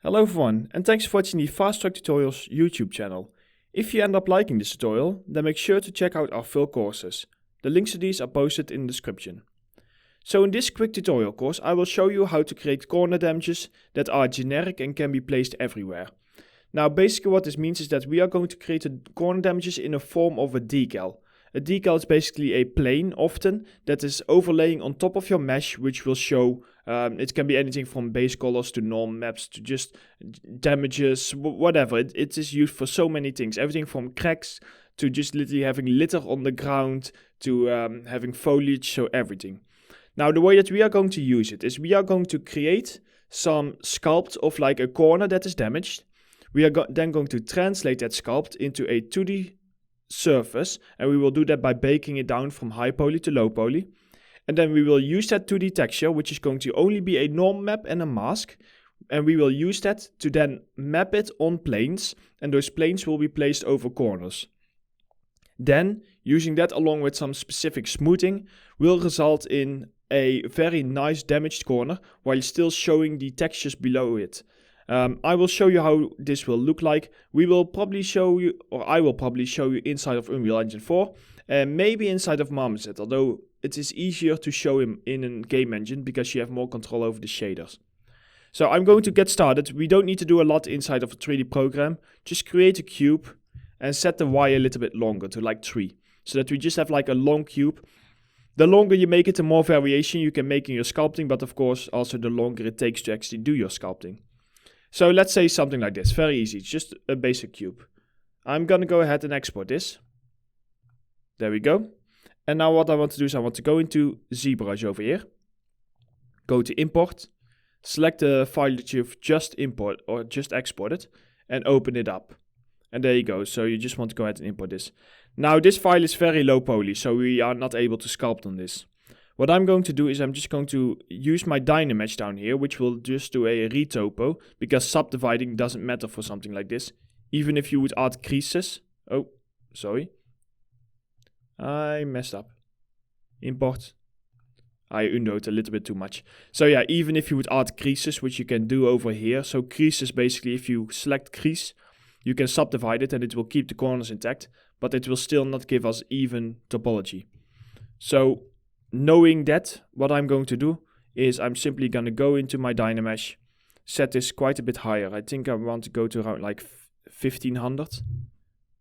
Hello everyone, and thanks for watching the Fast Track Tutorials YouTube channel. If you end up liking this tutorial, then make sure to check out our full courses. The links to these are posted in the description. So in this quick tutorial course, I will show you how to create corner damages that are generic and can be placed everywhere. Now basically what this means is that we are going to create corner damages in a form of a decal. A decal is basically a plane, often, that is overlaying on top of your mesh, which will show, it can be anything from base colors to norm maps to just damages, whatever. It is used for so many things, everything from cracks to just literally having litter on the ground to having foliage, so everything. Now the way that we are going to use it is we are going to create some sculpt of like a corner that is damaged. We are then going to translate that sculpt into a 2D surface, and we will do that by baking it down from high poly to low poly. And then we will use that 2D texture, which is going to only be a norm map and a mask, and we will use that to then map it on planes, and those planes will be placed over corners. Then, using that along with some specific smoothing, will result in a very nice damaged corner while still showing the textures below it. I will show you how this will look like. I will probably show you inside of Unreal Engine 4 and maybe inside of Marmoset, although it is easier to show him in a game engine because you have more control over the shaders. So I'm going to get started. We don't need to do a lot inside of a 3D program. Just create a cube and set the Y a little bit longer to like 3, so that we just have like a long cube. The longer you make it, the more variation you can make in your sculpting, but of course also the longer it takes to actually do your sculpting. So let's say something like this, very easy, it's just a basic cube. I'm gonna go ahead and export this. There we go. And now what I want to do is I want to go into ZBrush over here. Go to import, select the file that you've just imported or just exported and open it up. And there you go, so you just want to go ahead and import this. Now this file is very low poly, so we are not able to sculpt on this. What I'm going to do is I'm just going to use my Dynamesh down here, which will just do a retopo, because subdividing doesn't matter for something like this. Even if you would add creases. Oh, sorry. I messed up. Import. I undoed a little bit too much. So yeah, even if you would add creases, which you can do over here. So creases, basically, if you select crease, you can subdivide it and it will keep the corners intact, but it will still not give us even topology. So knowing that, what I'm going to do is I'm simply going to go into my Dynamesh, set this quite a bit higher. I think I want to go to around like 1500.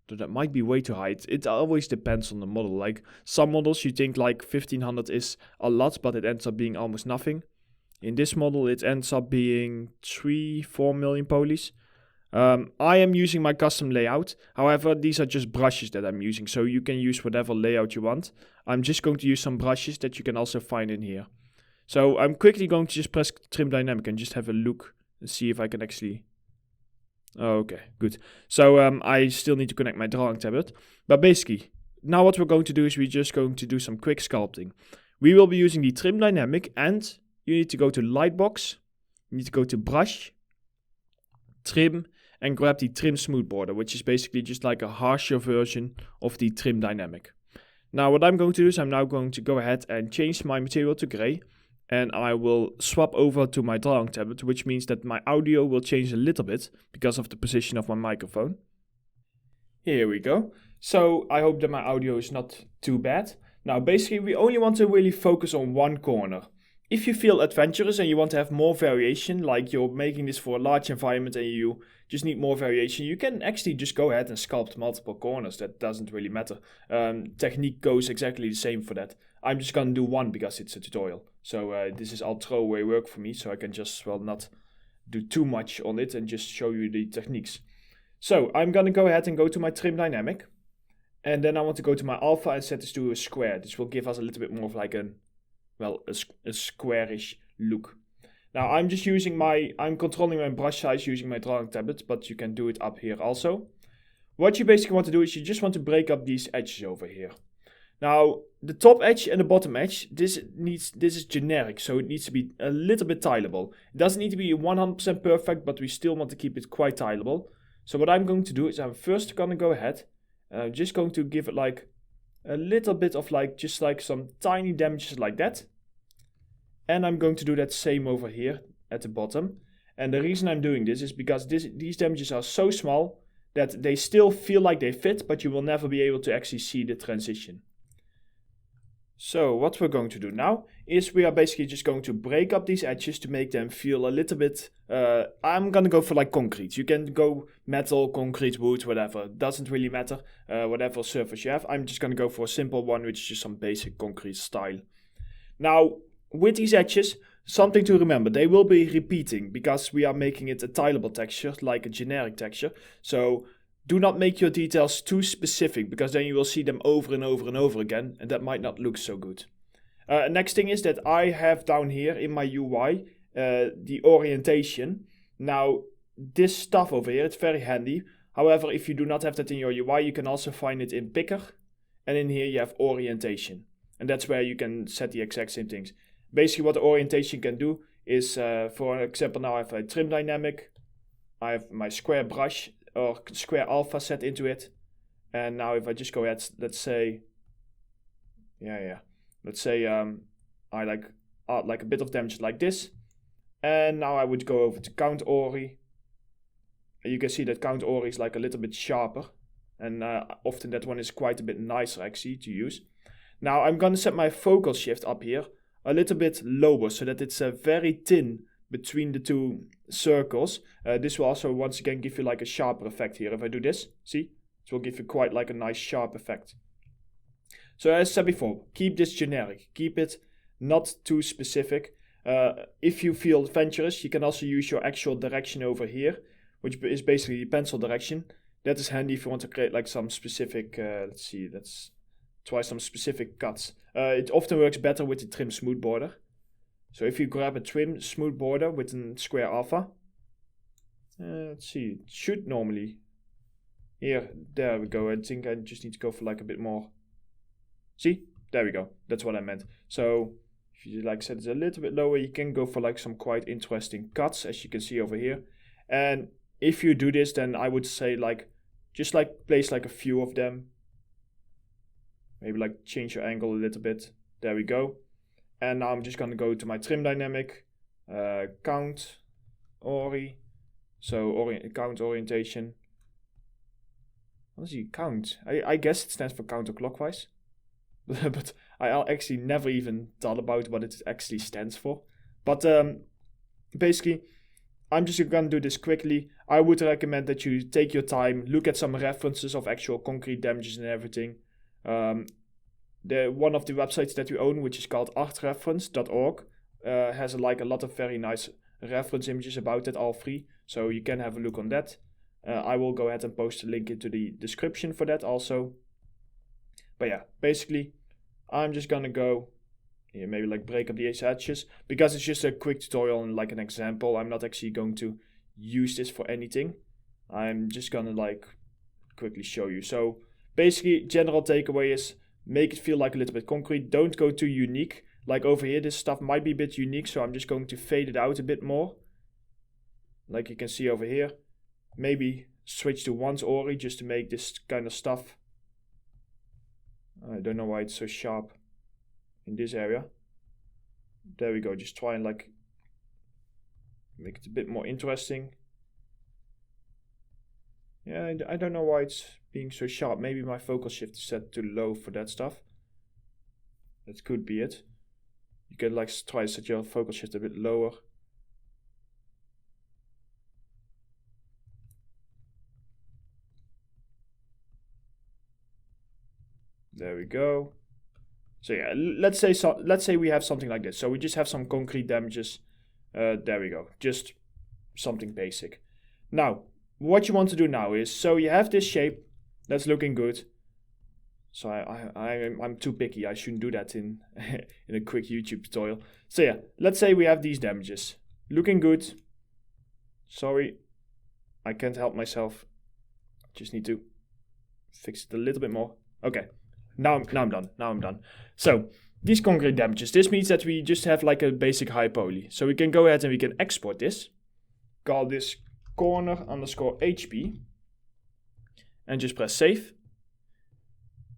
So that might be way too high. It always depends on the model. Like some models you think like 1500 is a lot, but it ends up being almost nothing. In this model it ends up being 3-4 million polys. I am using my custom layout. However, these are just brushes that I'm using, so you can use whatever layout you want. I'm just going to use some brushes that you can also find in here. So I'm quickly going to just press Trim Dynamic and just have a look and see if I can actually... Okay, good. So I still need to connect my drawing tablet. But basically, now what we're going to do is we're just going to do some quick sculpting. We will be using the Trim Dynamic, and you need to go to Lightbox. You need to go to Brush, Trim, and grab the Trim Smooth border, which is basically just like a harsher version of the Trim Dynamic. Now what I'm going to do is I'm now going to go ahead and change my material to gray, and I will swap over to my drawing tablet, which means that my audio will change a little bit because of the position of my microphone. Here we go. So I hope that my audio is not too bad. Now basically we only want to really focus on one corner. If you feel adventurous and you want to have more variation, like you're making this for a large environment and you just need more variation, you can actually just go ahead and sculpt multiple corners. That doesn't really matter. Technique goes exactly the same for that. I'm just going to do one because it's a tutorial. So this is all throwaway work for me, so I can just, well, not do too much on it and just show you the techniques. So I'm going to go ahead and go to my Trim Dynamic. And then I want to go to my alpha and set this to a square. This will give us a little bit more of like a squarish look. Now I'm controlling my brush size using my drawing tablet, but you can do it up here also. What you basically want to do is you just want to break up these edges over here. Now the top edge and the bottom edge, this is generic, so it needs to be a little bit tileable. It doesn't need to be 100% perfect, but we still want to keep it quite tileable. So what I'm going to do is I'm first going to go ahead and I'm just going to give it like a little bit of like, just like some tiny damages like that. And I'm going to do that same over here at the bottom. And the reason I'm doing this is because these damages are so small that they still feel like they fit, but you will never be able to actually see the transition. So what we're going to do now is we are basically just going to break up these edges to make them feel a little bit, I'm gonna go for like concrete. You can go metal, concrete, wood, whatever. Doesn't really matter, whatever surface you have. I'm just gonna go for a simple one, which is just some basic concrete style. Now, with these edges, something to remember, they will be repeating because we are making it a tileable texture, like a generic texture. So do not make your details too specific, because then you will see them over and over and over again, and that might not look so good. Next thing is that I have down here in my UI the orientation. Now, this stuff over here, it's very handy. However, if you do not have that in your UI, you can also find it in Picker, and in here you have orientation. And that's where you can set the exact same things. Basically, what the orientation can do is, for example, now I have a trim dynamic, I have my square brush, or square alpha set into it. And now if I just go ahead, let's say, let's say I like a bit of damage like this. And now I would go over to count ori. And you can see that count ori is like a little bit sharper. And often that one is quite a bit nicer actually to use. Now I'm gonna set my focal shift up here a little bit lower so that it's very thin between the two circles. This will also once again give you like a sharper effect here. If I do this, see, it will give you quite like a nice sharp effect. So as I said before, keep this generic, keep it not too specific. If you feel adventurous, you can also use your actual direction over here, which is basically the pencil direction. That is handy if you want to create like some specific, let's try some specific cuts. It often works better with the trim smooth border. So if you grab a trim smooth border with a square alpha, let's see, it should normally, there we go. I think I just need to go for like a bit more. See, there we go. That's what I meant. So if you like set it a little bit lower, you can go for like some quite interesting cuts, as you can see over here. And if you do this, then I would say like, just like place like a few of them. Maybe like change your angle a little bit. There we go. And now I'm just going to go to my trim dynamic, count, ori, so count orientation. What does he count? I guess it stands for counterclockwise, but I actually never even thought about what it actually stands for. But basically, I'm just going to do this quickly. I would recommend that you take your time, look at some references of actual concrete damages and everything. One of the websites that we own, which is called artreference.org, has like a lot of very nice reference images about it, all free. So you can have a look on that. I will go ahead and post a link into the description for that also. But yeah, basically, I'm just gonna go here, maybe like break up these edges, because it's just a quick tutorial and like an example. I'm not actually going to use this for anything. I'm just gonna like quickly show you. So basically, general takeaway is make it feel like a little bit concrete. Don't go too unique. Like over here, this stuff might be a bit unique, so I'm just going to fade it out a bit more. Like you can see over here. Maybe switch to once ori just to make this kind of stuff. I don't know why it's so sharp in this area. There we go. Just try and like make it a bit more interesting. Yeah, I don't know why it's being so sharp. Maybe my focal shift is set too low for that stuff. That could be it. You can like try to set your focal shift a bit lower. There we go. So yeah, let's say we have something like this. So we just have some concrete damages. There we go. Just something basic. Now, what you want to do now is, so you have this shape that's looking good. So I'm too picky. I shouldn't do that in in a quick YouTube tutorial. So yeah, let's say we have these damages. Looking good. Sorry, I can't help myself. Just need to fix it a little bit more. Okay. Now I'm done. So these concrete damages, this means that we just have like a basic high poly. So we can go ahead and we can export this. Call this corner_HP. And just press save.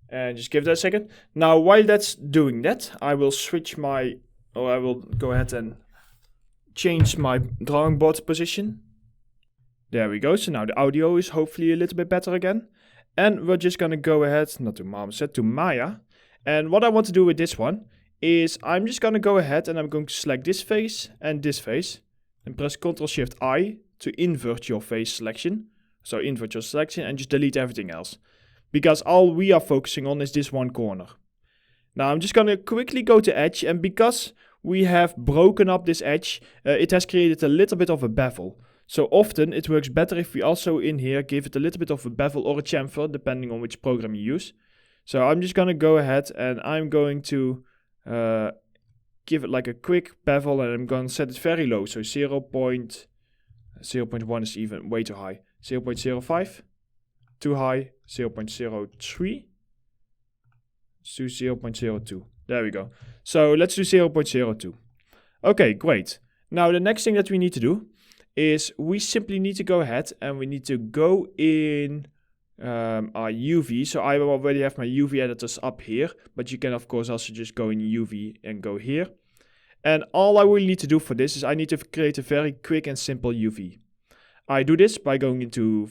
And just give that a second. Now while that's doing that, I will go ahead and change my drawing board position. There we go, so now the audio is hopefully a little bit better again. And we're just gonna go ahead, not to Marmoset, to Maya. And what I want to do with this one is I'm just gonna go ahead and I'm going to select this face and press Ctrl-Shift-I to invert your face selection. So invert your selection and just delete everything else. Because all we are focusing on is this one corner. Now I'm just gonna quickly go to edge, and because we have broken up this edge, it has created a little bit of a bevel. So often it works better if we also in here give it a little bit of a bevel or a chamfer, depending on which program you use. So I'm just gonna go ahead and I'm going to give it like a quick bevel, and I'm gonna set it very low. So 0.1 is even way too high. 0.05, too high. 0.03 to 0.02. There we go. So let's do 0.02. Okay, great. Now the next thing that we need to do is we simply need to go ahead and we need to go in our UV. So I already have my UV editors up here, but you can of course also just go in UV and go here. And all I will need to do for this is I need to create a very quick and simple UV. I do this by going into,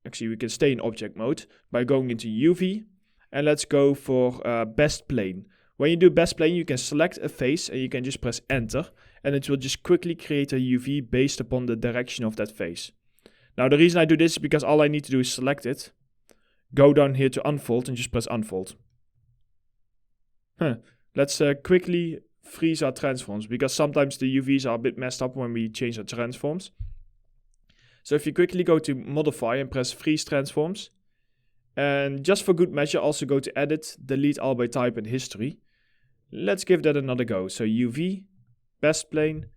actually we can stay in object mode, by going into UV, and let's go for best plane. When you do best plane, you can select a face and you can just press enter, and it will just quickly create a UV based upon the direction of that face. Now the reason I do this is because all I need to do is select it, go down here to unfold and just press unfold. Let's quickly freeze our transforms, because sometimes the UVs are a bit messed up when we change our transforms. So if you quickly go to modify and press freeze transforms, and just for good measure also go to edit, delete all by type and history. Let's give that another go. So UV, best plane,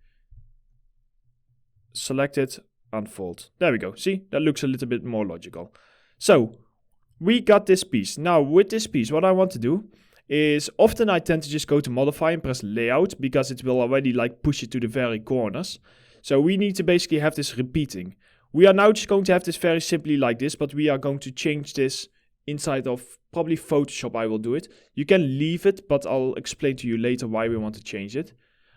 select it, unfold. There we go. See, that looks a little bit more logical. So we got this piece. Now with this piece, what I want to do is often I tend to just go to modify and press layout, because it will already like push it to the very corners. So we need to basically have this repeating. We are now just going to have this very simply like this, but we are going to change this inside of probably Photoshop. I will do it. You can leave it, but I'll explain to you later why we want to change it.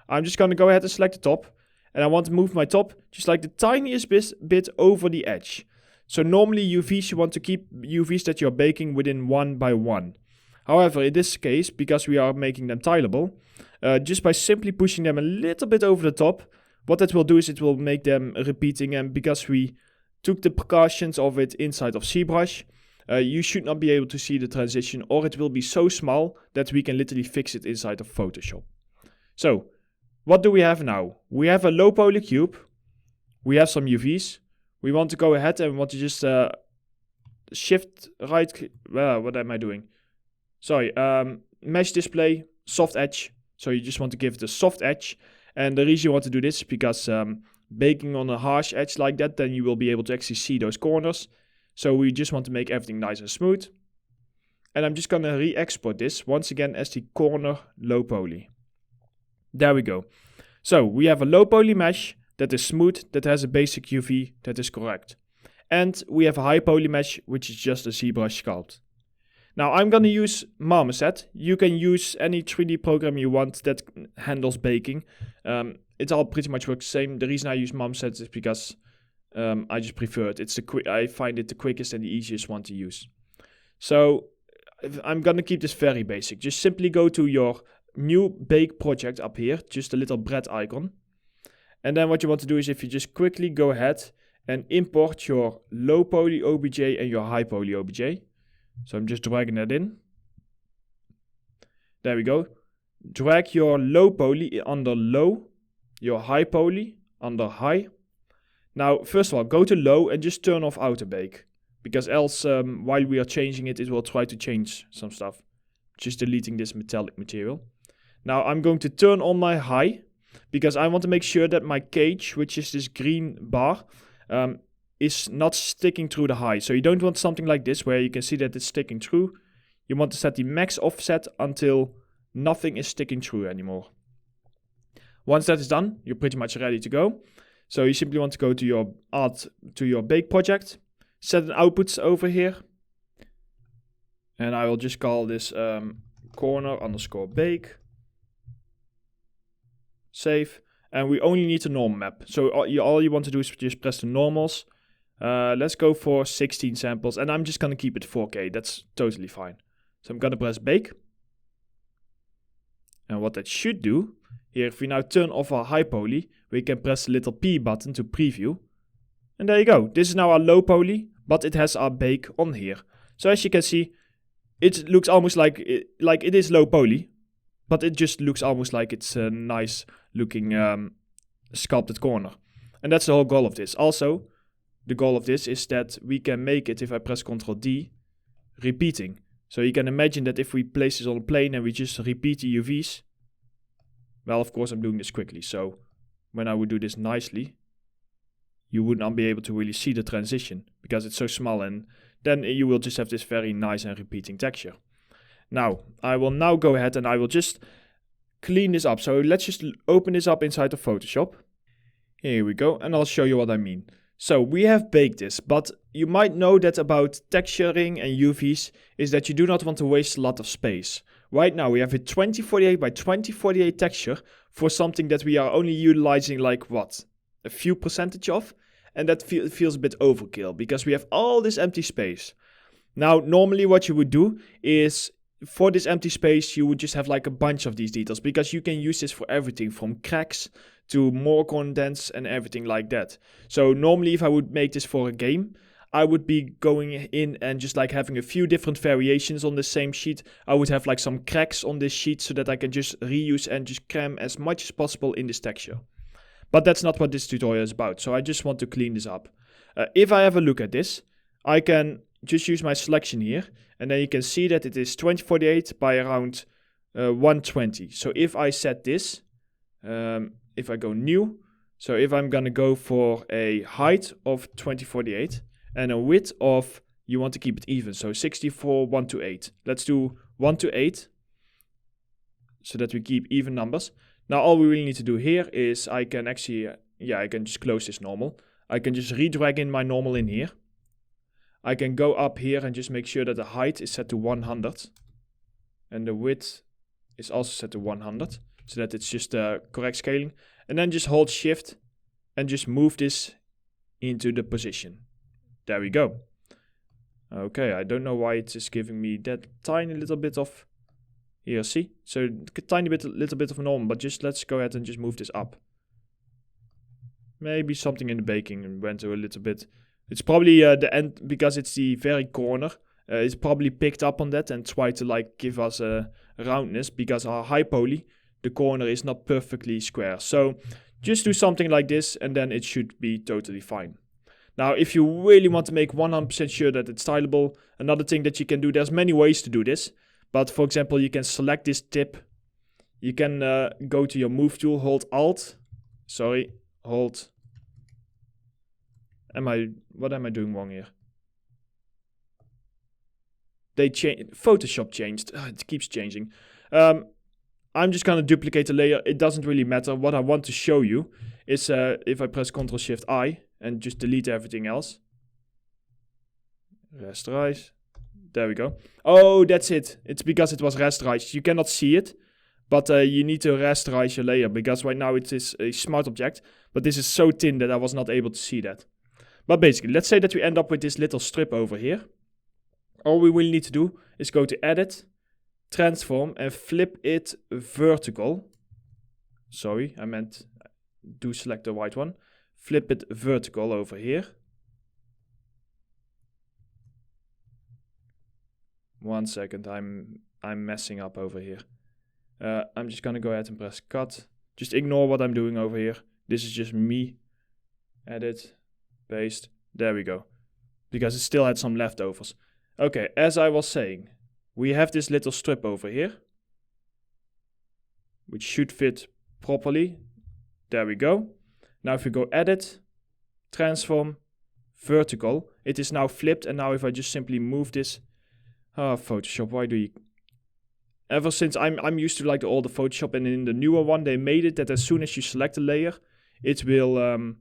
I'm just going to go ahead and select the top, and I want to move my top just like the tiniest bit over the edge. So normally UVs, you want to keep UVs that you're baking within 1 by 1. However, in this case, because we are making them tileable, just by simply pushing them a little bit over the top, what that will do is it will make them repeating, and because we took the precautions of it inside of ZBrush, you should not be able to see the transition, or it will be so small that we can literally fix it inside of Photoshop. So, what do we have now? We have a low poly cube, we have some UVs, we want to go ahead and we want to just shift right, what am I doing? Sorry, mesh display, soft edge, so you just want to give it a soft edge. And the reason you want to do this is because baking on a harsh edge like that, then you will be able to actually see those corners. So we just want to make everything nice and smooth. And I'm just going to re-export this once again as the corner low poly. There we go. So we have a low poly mesh that is smooth, that has a basic UV that is correct. And we have a high poly mesh, which is just a ZBrush sculpt. Now I'm going to use Marmoset. You can use any 3D program you want that handles baking. It all pretty much works the same. The reason I use Marmoset is because I just prefer it. I find it the quickest and the easiest one to use. So I'm going to keep this very basic. Just simply go to your new bake project up here, just a little bread icon. And then what you want to do is if you just quickly go ahead and import your low poly OBJ and your high poly OBJ. So I'm just dragging that in. There we go. Drag your low poly under low, your high poly under high. Now, first of all, go to low and just turn off auto bake, because else while we are changing it, it will try to change some stuff. Just deleting this metallic material. Now I'm going to turn on my high, because I want to make sure that my cage, which is this green bar, is not sticking through the high. So you don't want something like this where you can see that it's sticking through. You want to set the max offset until nothing is sticking through anymore. Once that is done, you're pretty much ready to go. So you simply want to go to your bake project, set an output over here, and I will just call this corner underscore bake. Save. and we only need a normal map. So all you want to do is just press the normals. Let's go for 16 samples, and I'm just gonna keep it 4K. That's totally fine. So I'm gonna press bake. And what that should do, here if we now turn off our high poly, we can press the little P button to preview. And there you go. This is now our low poly, but it has our bake on here. So as you can see, it looks almost like it is low poly, but it just looks almost like it's a nice looking sculpted corner. And that's the whole goal of this. Also, the goal of this is that we can make it, if I press Ctrl D, repeating. So you can imagine that if we place this on a plane and we just repeat the UVs, well, of course I'm doing this quickly, so when I would do this nicely, you would not be able to really see the transition because it's so small, and then you will just have this very nice and repeating texture. Now, I will now go ahead and I will just clean this up. So let's just open this up inside of Photoshop. Here we go, and I'll show you what I mean. So we have baked this, but you might know that about texturing and UVs is that you do not want to waste a lot of space. Right now we have a 2048 by 2048 texture for something that we are only utilizing like what? A few percentage of? And that feels a bit overkill because we have all this empty space. Now normally what you would do is for this empty space you would just have like a bunch of these details because you can use this for everything from cracks to more contents and everything like that. So normally if I would make this for a game, I would be going in and just like having a few different variations on the same sheet. I would have like some cracks on this sheet so that I can just reuse and just cram as much as possible in this texture. But that's not what this tutorial is about, so I just want to clean this up. If I have a look at this, I can just use my selection here, and then you can see that it is 2048 by around 120. So if I set this, if I go new, so if I'm gonna go for a height of 2048 and a width of, you want to keep it even, so 64, 1 to 8. Let's do 1 to 8, so that we keep even numbers. Now all we really need to do here is I can actually, I can just close this normal. I can just redrag in my normal in here. I can go up here and just make sure that the height is set to 100. And the width is also set to 100. So that it's just correct scaling. And then just hold shift and just move this into the position. There we go. Okay, I don't know why it is giving me that tiny little bit of... Here, see? So little bit of normal, but just let's go ahead and just move this up. Maybe something in the baking went to a little bit. It's probably the end, because it's the very corner. It's probably picked up on that and tried to like give us a roundness, because our high poly, the corner is not perfectly square. So just do something like this and then it should be totally fine. Now, if you really want to make 100% sure that it's stylable, another thing that you can do, there's many ways to do this. But for example, you can select this tip. You can go to your move tool, hold Alt. Hold. What am I doing wrong here? Photoshop changed. It keeps changing. I'm just gonna duplicate the layer. It doesn't really matter. What I want to show you is if I press Ctrl Shift I and just delete everything else. Rasterize. There we go. Oh, that's it. It's because it was rasterized. You cannot see it, but you need to rasterize your layer, because right now it is a smart object, but this is so thin that I was not able to see that. But basically, let's say that we end up with this little strip over here. All we will need to do is go to Edit, Transform, and flip it vertical. Sorry, I meant do select the right one. Flip it vertical over here. 1 second, I'm messing up over here. I'm just gonna go ahead and press cut. Just ignore what I'm doing over here. This is just me. Edit, paste, there we go. Because it still had some leftovers. Okay, as I was saying, we have this little strip over here, which should fit properly. There we go. Now if we go Edit, Transform, Vertical, it is now flipped, and now if I just simply move this, Photoshop, why do you... Ever since I'm used to like the older Photoshop, and in the newer one they made it that as soon as you select a layer, it will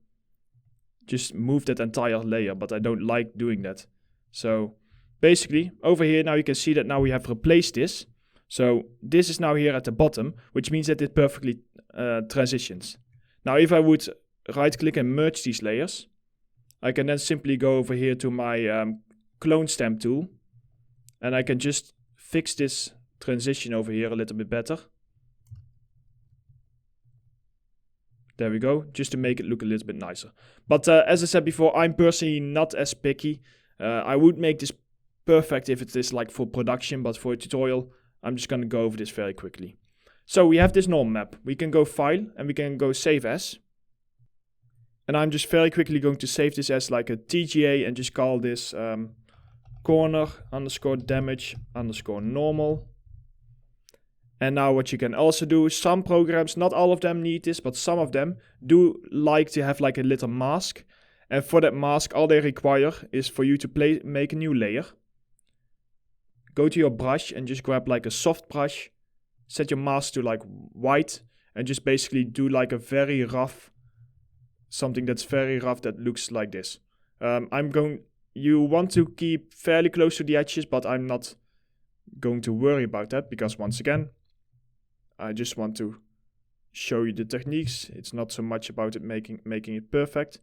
just move that entire layer, but I don't like doing that. So basically over here now you can see that now we have replaced this. So this is now here at the bottom, which means that it perfectly transitions. Now if I would right click and merge these layers, I can then simply go over here to my clone stamp tool, and I can just fix this transition over here a little bit better. There we go, just to make it look a little bit nicer. But as I said before, I'm personally not as picky. I would make this perfect if it is like for production, but for a tutorial, I'm just going to go over this very quickly. So we have this norm map. We can go File, and we can go Save As. And I'm just very quickly going to save this as like a TGA and just call this corner underscore damage underscore normal. And now what you can also do, some programs, not all of them need this, but some of them do like to have like a little mask. And for that mask, all they require is for you to make a new layer. Go to your brush and just grab like a soft brush. Set your mask to like white and just basically do like a very rough, something that's very rough that looks like this. You want to keep fairly close to the edges, but I'm not going to worry about that because once again, I just want to show you the techniques. It's not so much about it making it perfect.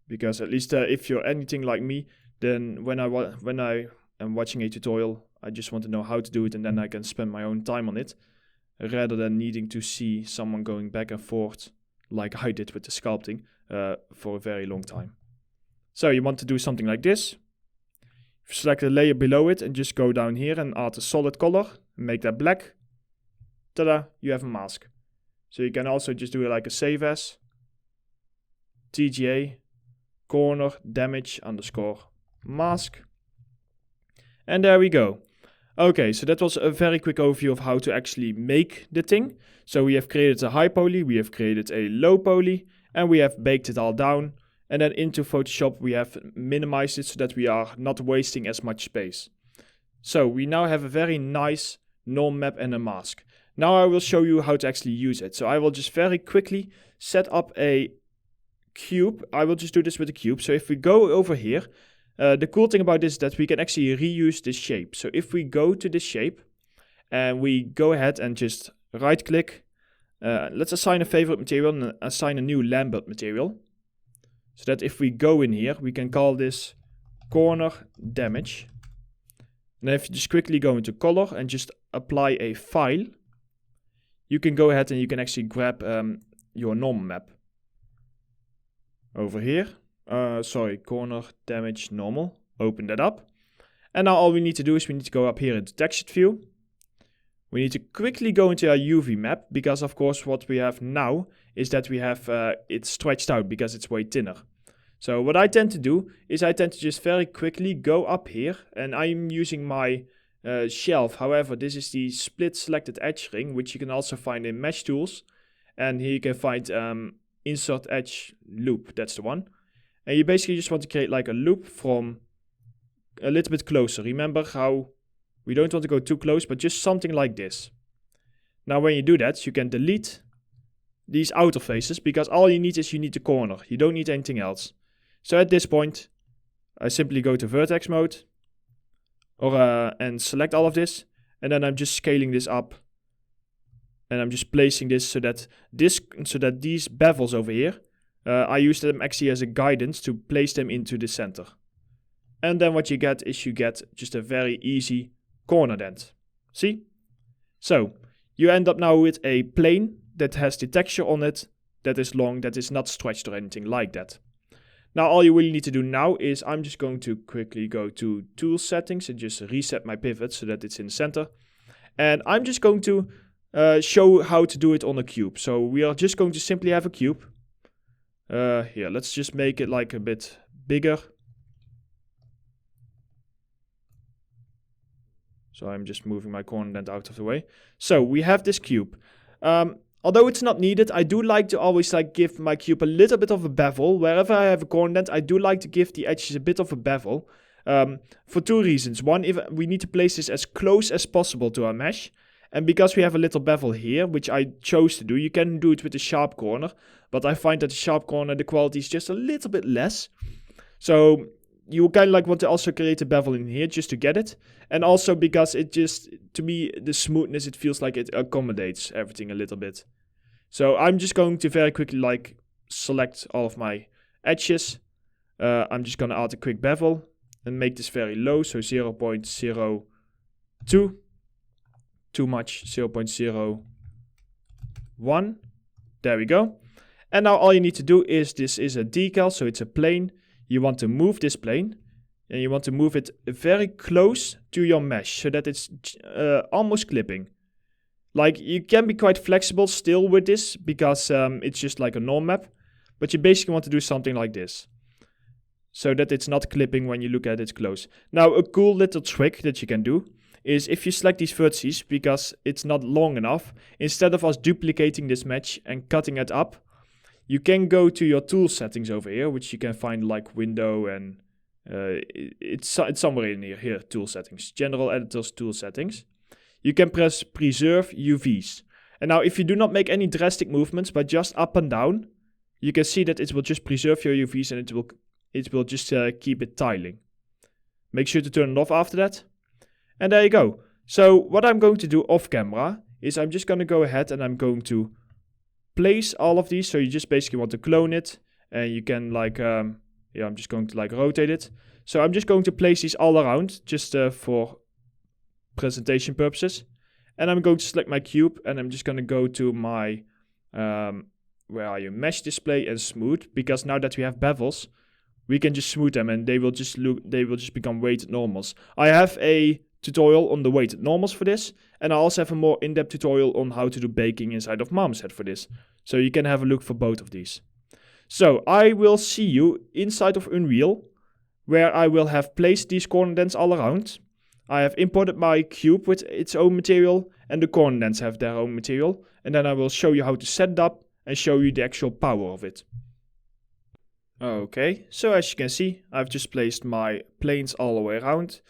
Because at least if you're anything like me, then when I am watching a tutorial, I just want to know how to do it and then I can spend my own time on it, rather than needing to see someone going back and forth like I did with the sculpting for a very long time. So you want to do something like this. Select the layer below it and just go down here and add a solid color, make that black. Ta-da, you have a mask. So you can also just do it like a Save As, TGA, corner damage underscore mask. And there we go. Okay, so that was a very quick overview of how to actually make the thing. So we have created a high poly, we have created a low poly, and we have baked it all down. And then into Photoshop we have minimized it so that we are not wasting as much space. So we now have a very nice norm map and a mask. Now I will show you how to actually use it. So I will just very quickly set up a cube. I will just do this with a cube. So if we go over here, the cool thing about this is that we can actually reuse this shape. So if we go to this shape and we go ahead and just right click, let's assign a favorite material and assign a new Lambert material. So that if we go in here, we can call this corner damage. And then if you just quickly go into color and just apply a file, you can go ahead and you can actually grab your normal map. Over here, corner damage normal, open that up. And now all we need to do is we need to go up here into texture view. We need to quickly go into our UV map because of course what we have now is that we have it stretched out because it's way thinner. So what I tend to do is I tend to just very quickly go up here and I'm using my shelf. However, this is the split selected edge ring, which you can also find in mesh tools. And here you can find insert edge loop, that's the one. And you basically just want to create like a loop from a little bit closer. Remember how we don't want to go too close, but just something like this. Now when you do that, you can delete these outer faces because all you need is you need the corner. You don't need anything else. So at this point, I simply go to vertex mode and select all of this. And then I'm just scaling this up. And I'm just placing this so that these bevels over here, I use them actually as a guidance to place them into the center. And then what you get is you get just a very easy corner dent. See? So you end up now with a plane that has the texture on it, that is long, that is not stretched or anything like that. Now all you really need to do now is I'm just going to quickly go to tool settings and just reset my pivot so that it's in the center. And I'm just going to show how to do it on a cube. So we are just going to simply have a cube. Here, let's just make it like a bit bigger. So I'm just moving my corner dent out of the way. So we have this cube. Although it's not needed, I do like to always give my cube a little bit of a bevel. Wherever I have a corner dent, I do like to give the edges a bit of a bevel. For two reasons. One, if we need to place this as close as possible to our mesh. And because we have a little bevel here, which I chose to do, you can do it with a sharp corner. But I find that the sharp corner, the quality is just a little bit less. So you kind of want to also create a bevel in here just to get it. And also because it just, to me, the smoothness, it feels like it accommodates everything a little bit. So I'm just going to very quickly like select all of my edges. I'm just going to add a quick bevel and make this very low, so 0.02. Too much, 0.01. There we go. And now all you need to do is, this is a decal, so it's a plane. You want to move this plane, and you want to move it very close to your mesh, so that it's almost clipping. Like, you can be quite flexible still with this, because it's just like a norm map. But you basically want to do something like this, so that it's not clipping when you look at it close. Now, a cool little trick that you can do is if you select these vertices, because it's not long enough, instead of us duplicating this mesh and cutting it up, you can go to your tool settings over here, which you can find like window and it's somewhere in here, tool settings, general editors, tool settings. You can press preserve UVs. And now if you do not make any drastic movements, but just up and down, you can see that it will just preserve your UVs and it will just keep it tiling. Make sure to turn it off after that. And there you go. So what I'm going to do off camera is I'm just going to go ahead and I'm going to place all of these. So you just basically want to clone it, and you can like, I'm just going to like rotate it. So I'm just going to place these all around just for presentation purposes. And I'm going to select my cube, and I'm just going to go to my, where are you, mesh display and smooth, because now that we have bevels, we can just smooth them and they will just become weighted normals. I have a tutorial on the weighted normals for this, and I also have a more in-depth tutorial on how to do baking inside of Marmoset for this. So you can have a look for both of these. So I will see you inside of Unreal, where I will have placed these corner dents all around. I have imported my cube with its own material, and the corner dents have their own material. And then I will show you how to set it up and show you the actual power of it. Okay, so as you can see, I've just placed my planes all the way around.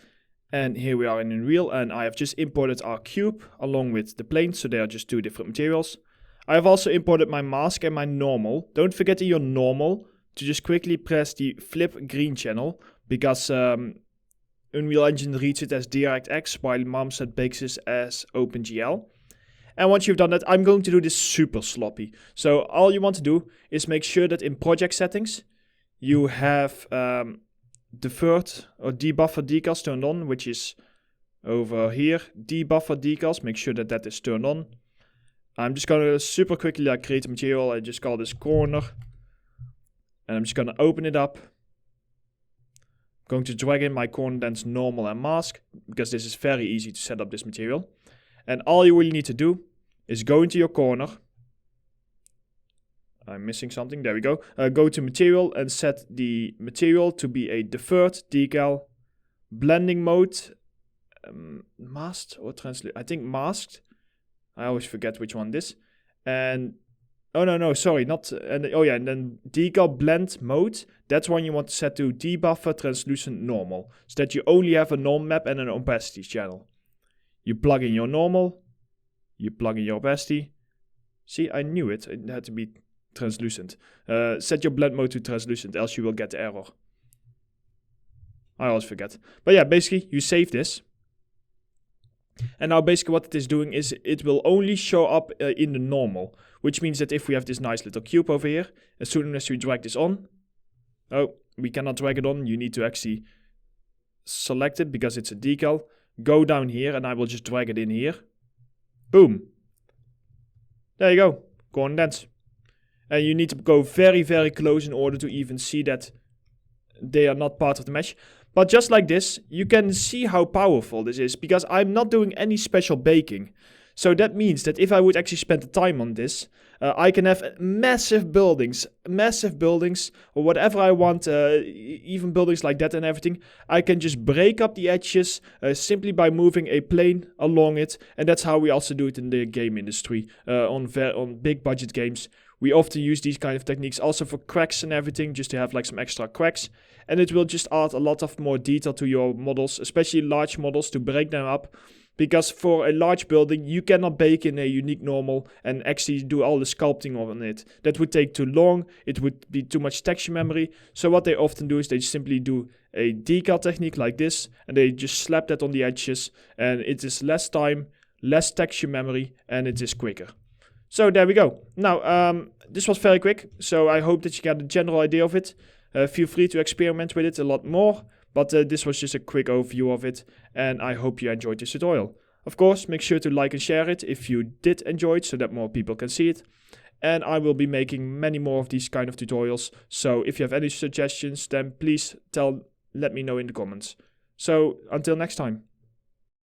And here we are in Unreal, and I have just imported our cube along with the plane, so they are just two different materials. I have also imported my mask and my normal. Don't forget in your normal to just quickly press the flip green channel, because Unreal Engine reads it as DirectX while Marmoset bakes it as OpenGL. And once you've done that, I'm going to do this super sloppy. So all you want to do is make sure that in project settings, you have deferred or debuffer decals turned on, which is over here. Debuffer decals, make sure that that is turned on. I'm just going to super quickly create a material. I just call this corner. And I'm just going to open it up. I'm going to drag in my corner dents normal and mask, because this is very easy to set up this material. And all you really need to do is go into your corner. I'm missing something. There we go. Go to material and set the material to be a deferred decal. Blending mode. Masked or translate. I think masked. I always forget which one this. And no, sorry, not. And then decal blend mode. That's one you want to set to debuffer translucent normal, so that you only have a norm map and an opacity channel. You plug in your normal. You plug in your opacity. See, I knew it. It had to be translucent. Set your blend mode to translucent, else you will get the error. I always forget. But yeah, basically, you save this. And now basically what it is doing is it will only show up in the normal. Which means that if we have this nice little cube over here, as soon as we drag this on... Oh, we cannot drag it on. You need to actually select it because it's a decal. Go down here and I will just drag it in here. Boom. There you go. Corner dents. And you need to go very, very close in order to even see that they are not part of the mesh. But just like this, you can see how powerful this is, because I'm not doing any special baking. So that means that if I would actually spend the time on this, I can have massive buildings, or whatever I want, even buildings like that and everything. I can just break up the edges simply by moving a plane along it. And that's how we also do it in the game industry, on big budget games. We often use these kind of techniques also for cracks and everything, just to have like some extra cracks. And it will just add a lot of more detail to your models, especially large models, to break them up. Because for a large building, you cannot bake in a unique normal and actually do all the sculpting on it. That would take too long, it would be too much texture memory. So what they often do is they simply do a decal technique like this, and they just slap that on the edges, and it is less time, less texture memory, and it is quicker. So there we go. Now, this was very quick, so I hope that you get a general idea of it. Feel free to experiment with it a lot more, but this was just a quick overview of it, and I hope you enjoyed this tutorial. Of course, make sure to like and share it if you did enjoy it, so that more people can see it. And I will be making many more of these kind of tutorials, so if you have any suggestions, then please let me know in the comments. So, until next time.